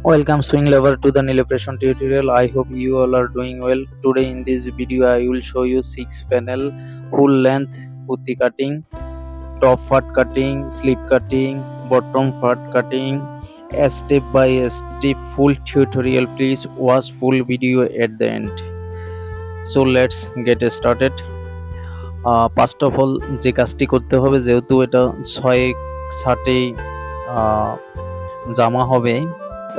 Welcome swing lover to the Nilipration tutorial. I hope you all are doing well. Today in this video I will show you 6 panel full length putti cutting, top part cutting, slip cutting, bottom part cutting, a step by step full tutorial. Please watch full video at the end. So let's get started. First of all যে কাজটি করতে হবে, যেহেতু এটা 6/60 জামা হবে,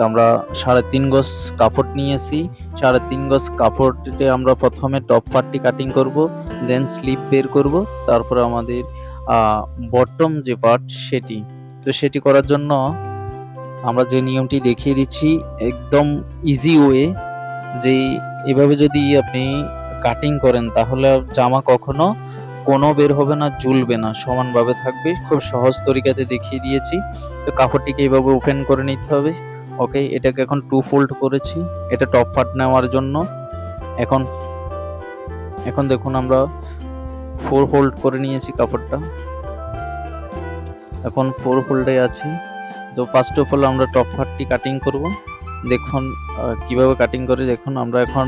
আমরা 3.5 গজ কাপড় নিয়েছি। 3.5 গজ কাপড়ে আমরা প্রথমে টপ পার্টটি কাটিং করব, দেন স্লিপ বের করব, তারপর আমাদের বটম যে পার্ট সেটি করার জন্য আমরা যে নিয়মটি দেখিয়ে দিচ্ছি একদম ইজি ওয়ে, যে এভাবে যদি আপনি কাটিং করেন তাহলে জামা কখনো কোনো বের হবে না, ঝুলবে না, সমানভাবে থাকবে। খুব সহজ তরিকাতে দেখিয়ে দিয়েছি। তো কাপড়টিকে এইভাবে ওপেন করে নিতে হবে। ওকে, এটাকে এখন 2 ফোল্ড করেছি, এটা টপ পার্ট নেওয়ার জন্য। এখন দেখুন আমরা 4 ফোল্ড করে নিয়েছি কাপড়টা, এখন 4 ফোল্ডে আছি। তো ফার্স্ট অফ অল আমরা টপ পার্টটি কাটিং করব। দেখুন কিভাবে কাটিং করে। দেখুন আমরা এখন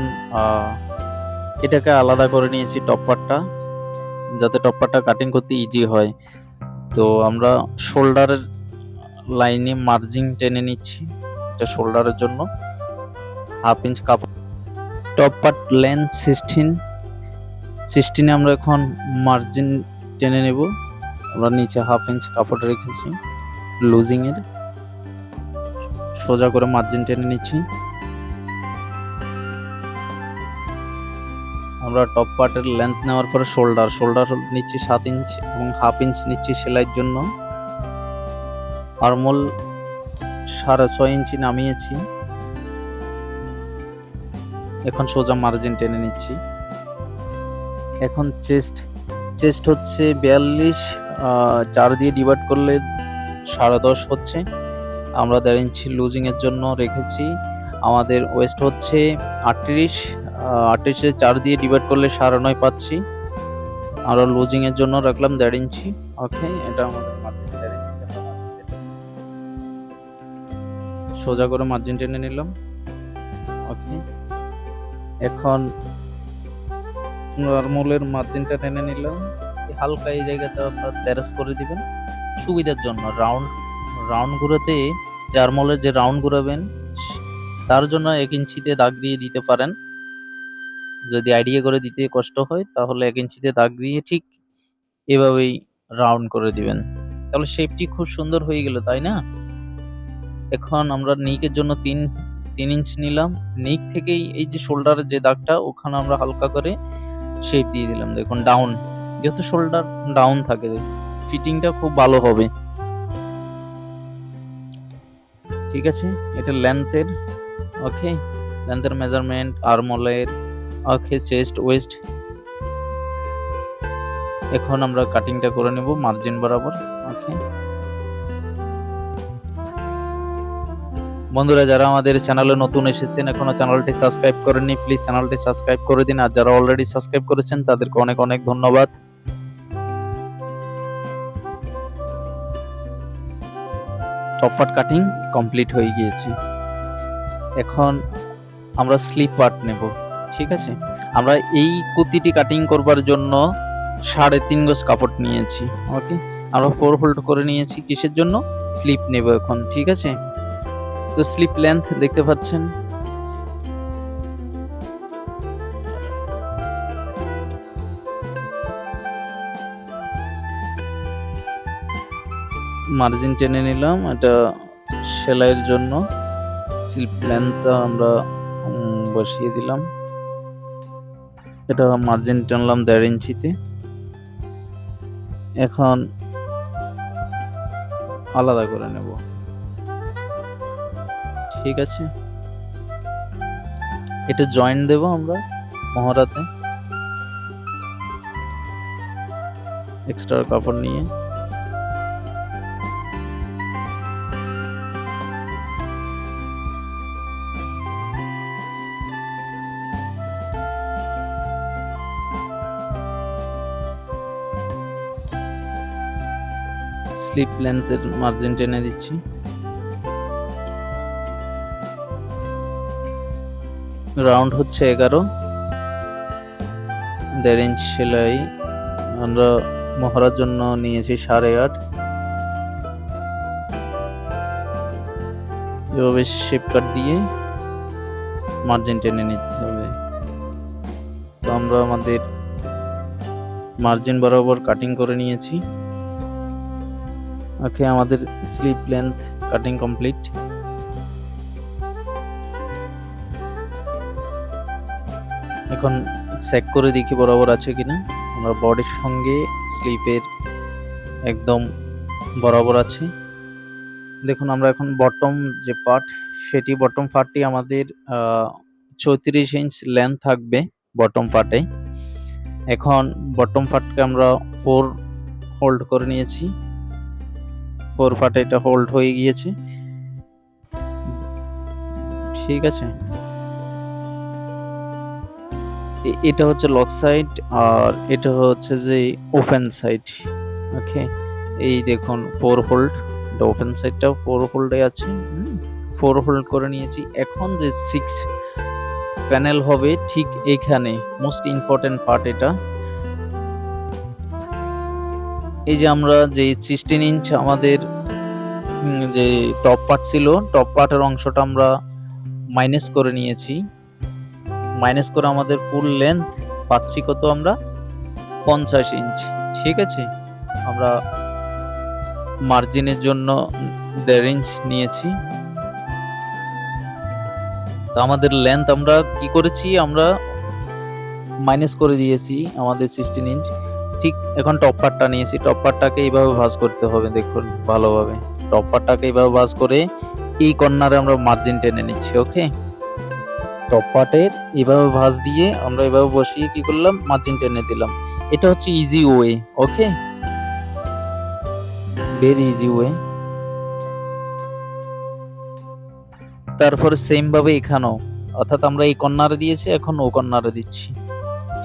এটাকে আলাদা করে নিয়েছি টপ পার্টটা, যাতে টপ পার্টটা কাটিং করতে ইজি হয়। তো আমরা শোল্ডারের লাইনে মার্জিন টেনে নিচ্ছি, এটা শোল্ডারের জন্য। 1/2 ইঞ্চ কাপড়, টপ পার্ট লেন্থ 16 আমরা এখন মার্জিন টেনে নেব। আমরা নিচে 1/2 ইঞ্চ কাপড় রেখেছি লুজিং এর, সোজা করে মার্জিন টেনে নিচ্ছি। আমরা টপ পার্টের লেন্থ নেওয়ার পরে শোল্ডার নিচ্ছি 7 ইঞ্চ এবং 1/2 ইঞ্চ নিচ্ছি সেলাইয়ের জন্য। আর্মহোল 6.5 ইঞ্চি নামিয়েছি, এখন সোজা মার্জিন টেনে নিচ্ছি। এখন চেস্ট হচ্ছে 42, 4 দিয়ে ডিভাইড করলে 10.5 হচ্ছে। আমরা 1.5 ইঞ্চি লুজিং এর জন্য রেখেছি। আমাদের ওয়েস্ট হচ্ছে 38, 38 4 দিয়ে ডিভাইড করলে 9.5 পাচ্ছি। আমরা লুজিং এর জন্য রাখলাম 1.5 ইঞ্চি। ওকে, এটা আমাদের মার্জিন 1.5 ইঞ্চি, সোজা করে মার্জিন টেনে নিলাম। ওকে, এখন আর্মহোলের মার্জিনটা টেনে নিলাম। হালকা এই জায়গাটা আপনারা তেরাস করে দিবেন সুবিধার জন্য। রাউন্ড ঘুরাতে, যে আর্মহোলের যে রাউন্ড ঘুরাবেন তার জন্য 1 ইঞ্চিতে দাগ দিয়ে দিতে পারেন। যদি আইডিয়া করে দিতে কষ্ট হয় তাহলে 1 ইঞ্চিতে দাগ দিয়ে ঠিক এভাবেই রাউন্ড করে দিবেন, তাহলে শেপটি খুব সুন্দর হয়ে গেল, তাই না? এখন আমরা নিকের জন্য 3 ইঞ্চ নিলাম। নিক থেকেই এই যে শোল্ডারের যে দাগটা, ওখানে আমরা হালকা করে শেপ দিয়ে দিলাম। দেখুন ডাউন, যেহেতু শোল্ডার ডাউন থাকে ফিটিংটা খুব ভালো হবে। ঠিক আছে, এটা লেন্থের। ওকে, লেন্থের মেজারমেন্ট, আর্মহোলের, ওকে, চেস্ট, ওয়েস্ট। এখন আমরা কাটিংটা করে নেব মার্জিন বরাবর। ওকে বন্ধুরা, যারা আমাদের চ্যানেলে নতুন এসেছেন, এখনো চ্যানেলটি সাবস্ক্রাইব করেননি, প্লিজ চ্যানেলটি সাবস্ক্রাইব করে দিন। আর যারা অলরেডি সাবস্ক্রাইব করেছেন তাদেরকে অনেক অনেক ধন্যবাদ। টপ পার্ট কাটিং কমপ্লিট হয়ে গিয়েছে। এখন আমরা স্লিপ পার্ট নেব। ঠিক আছে, আমরা এই কুর্তিটি কাটিং করবার জন্য 3.5 গজ কাপড় নিয়েছি। ওকে, আমরা 4 ফোল্ড করে নিয়েছি। কিসের জন্য? স্লিপ নেব এখন। ঠিক আছে, তো স্লিপ লেন্থ দেখতে পাচ্ছেন, মার্জিন টেনে নিলাম, এটা সেলাইয়ের জন্য। স্লিপ লেন্থ আমরা বসিয়ে দিলাম, এটা মার্জিন টানলাম 1.5 ইঞ্চিতে। এখন আলাদা করে নেব। ঠিক আছে, এটা জয়েন্ট দেব আমরা মহড়াতে, এক্সট্রা কাপড় নিয়ে। স্লিপ লেন্থের মার্জিন টেনে দিচ্ছি। রাউন্ড হচ্ছে 11, 1.5 ইঞ্চ সেলাই। আমরা মহড়ার জন্য নিয়েছি 8.5। এভাবে শেপ কাট দিয়ে মার্জিন টেনে নিতে হবে। তো আমরা আমাদের মার্জিন বরাবর কাটিং করে নিয়েছি। ওকে, আমাদের স্লিপ লেন্থ কাটিং কমপ্লিট। এখন চেক করে দেখি বরাবর আছে কিনা। আমরা বডির সঙ্গে স্লিপের একদম বরাবর আছে। দেখুন, আমরা এখন বটম যে পার্ট, সেটি বটম পার্টটি আমাদের 34 ইঞ্চ লেন্থ থাকবে বটম পার্টে। এখন বটম পার্টকে আমরা 4 হোল্ড করে নিয়েছি। 4 পার্টে এটা হোল্ড হয়ে গিয়েছে, ঠিক আছে। এটা হচ্ছে লক সাইড আর এটা হচ্ছে যে ওপেন সাইড। ওকে, এই দেখুন 4 হোল্ড, এটা ওপেন সাইডটা 4 হোল্ডে আছে। 4 হোল্ড করে নিয়েছি। এখন যে 6 প্যানেল হবে ঠিক এখানে মোস্ট ইম্পর্টেন্ট পার্ট এটা। এই যে আমরা যে 16 ইঞ্চ আমাদের যে টপ পার্ট ছিল, টপ পার্টের অংশটা আমরা মাইনাস করে নিয়েছি। মাইনাস করে আমাদের ফুল লেন্থ পাচ্ছি কত আমরা, 50 ইঞ্চ, ঠিক আছে। আমরা মার্জিনের জন্য 1.5 ইঞ্চ নিয়েছি। তো আমাদের লেন্থ আমরা কি করেছি, আমরা মাইনাস করে দিয়েছি আমাদের 16 ইঞ্চ। ঠিক এখন টপ পার্টটা নিয়েছি, টপ পার্টটাকে এইভাবে ভাঁজ করতে হবে। দেখুন ভালোভাবে টপ পার্টটাকে এইভাবে ভাঁজ করে এই কর্নারে আমরা মার্জিন টেনে নিচ্ছি। ওকে, টপ পার্টের এইভাবে ভাঁজ দিয়ে আমরা এভাবে বসিয়ে কি করলাম, মার্জিন টেনে দিলাম। এটা হচ্ছে ইজি ওয়ে। ওকে, ভেরি ইজি ওয়ে। তারপরে সেম ভাবে এখানেও, অর্থাৎ আমরা এই কর্নারে দিয়েছি, এখন ও কর্নারে দিচ্ছি,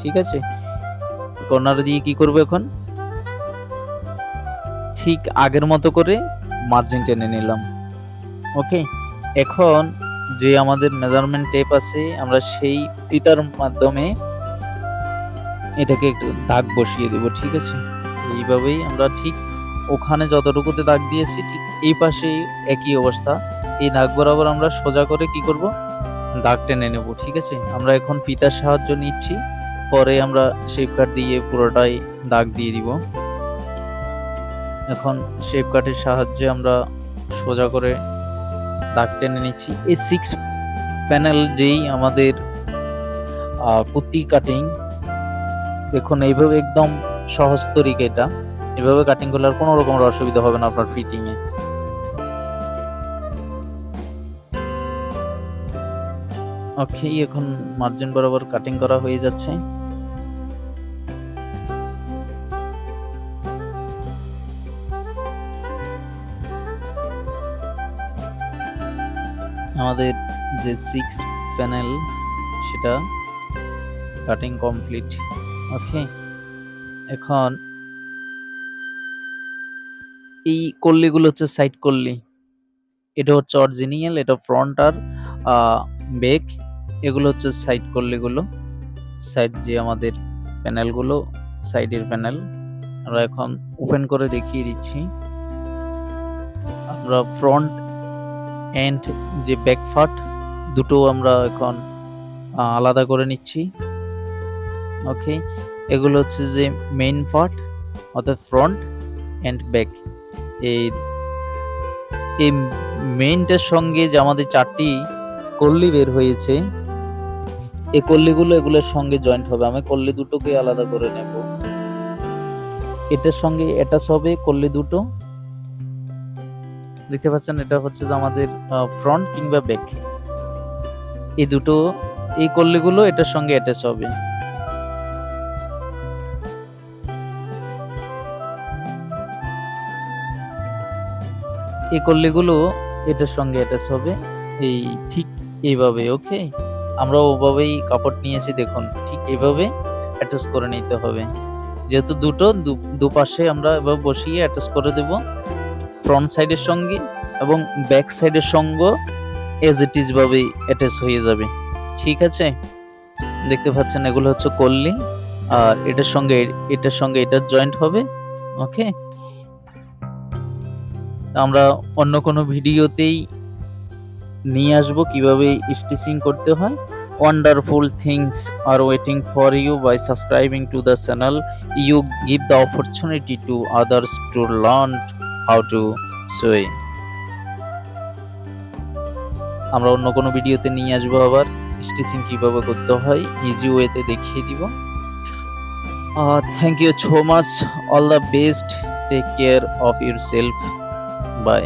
ঠিক আছে। কর্নারে দিয়ে কি করব, এখন ঠিক আগের মতো করে মার্জিন টেনে নিলাম। ওকে, এখন যে আমাদের মেজারমেন্ট টেপ আছে, আমরা সেই ফিতার মাধ্যমে এটাকে একটু দাগ বসিয়ে দেব, ঠিক আছে। এইভাবেই আমরা ঠিক ওখানে যতটুকুতে দাগ দিয়েছি ঠিক এই পাশে একই অবস্থা। এই দাগ বরাবর আমরা সোজা করে কি করব, দাগ টেনে নেব, ঠিক আছে। আমরা এখন ফিতার সাহায্য নিচ্ছি, পরে আমরা শেপ কাট দিয়ে পুরোটাই দাগ দিয়ে দিব। এখন শেপ কাটের সাহায্যে আমরা সোজা করে দাগ টেনে নিচ্ছি। এই 6 প্যানেল যেই আমাদের কুর্তি কাটিং, দেখুন এইভাবে একদম সহজ তরিকা। এটা এভাবে কাটিং করলে আর কোনো রকম অসুবিধা হবে না আপনার ফিটিং এ। ওকে, এখন মার্জিন বরাবর কাটিং করা হয়ে যাচ্ছে। আমাদের যে 6 প্যানেল সেটা কাটিং কমপ্লিট। ওকে, এখন এই কল্লিগুলো হচ্ছে সাইড কল্লি। এটা হচ্ছে অরিজিনাল, এটা ফ্রন্ট আর ব্যাক। এগুলো হচ্ছে সাইড কল্লিগুলো, সাইড যে আমাদের প্যানেলগুলো, সাইডের প্যানেল। আমরা এখন ওপেন করে দেখিয়ে দিচ্ছি। আমরা ফ্রন্ট এন্ড যে ব্যাক পার্ট দুটো আমরা এখন আলাদা করে নিচ্ছি। ওকে, এগুলো হচ্ছে যে মেইন পার্ট, অর্থাৎ ফ্রন্ট এন্ড ব্যাক। এই মেইনটার সঙ্গে যে আমাদের 4টি কল্লি বের হয়েছে, এই কল্লিগুলো এগুলোর সঙ্গে জয়েন্ট হবে। আমি কল্লি দুটোকে আলাদা করে নেব। এটার সঙ্গে অ্যাটাচ হবে কল্লি দুটো, দেখতে পাচ্ছেন। এটা হচ্ছে যে আমাদের ফ্রন্ট কিংবা ব্যাক, এই দুটো, এই কল্লিগুলো এটার সঙ্গে অ্যাটাচ হবে। এই কল্লিগুলো এটার সঙ্গে অ্যাটাচ হবে, এই ঠিক এইভাবে। ওকে, আমরা ওভাবেই কাপড় নিয়েছি, দেখুন ঠিক এইভাবে অ্যাটাচ করে নিতে হবে। যেহেতু দুটো দুপাশে আমরা এভাবে বসিয়ে অ্যাটাচ করে দেব ফ্রন্ট সাইডের সঙ্গে, এবং ব্যাক সাইডের সঙ্গে এজ ইট ইজ ভাবেই অ্যাটাচ হয়ে যাবে, ঠিক আছে, দেখতে পাচ্ছেন এগুলো হচ্ছে কল্লি, আর এটার সঙ্গে এটা জয়েন্ট হবে। ওকে, আমরা অন্য কোনো ভিডিওতেই নিয়ে আসবো কিভাবে স্টিচিং করতে হয়। Wonderful things are waiting for you by subscribing to the channel. You give the opportunity to others to learn how to sew. আমরা অন্য কোনো ভিডিওতে নিয়ে আসবো আবার স্টিচিং কিভাবে করতে হয়, ইজি ওয়েতে দেখিয়ে দিব। Thank you so much, all the best, take care of yourself, by.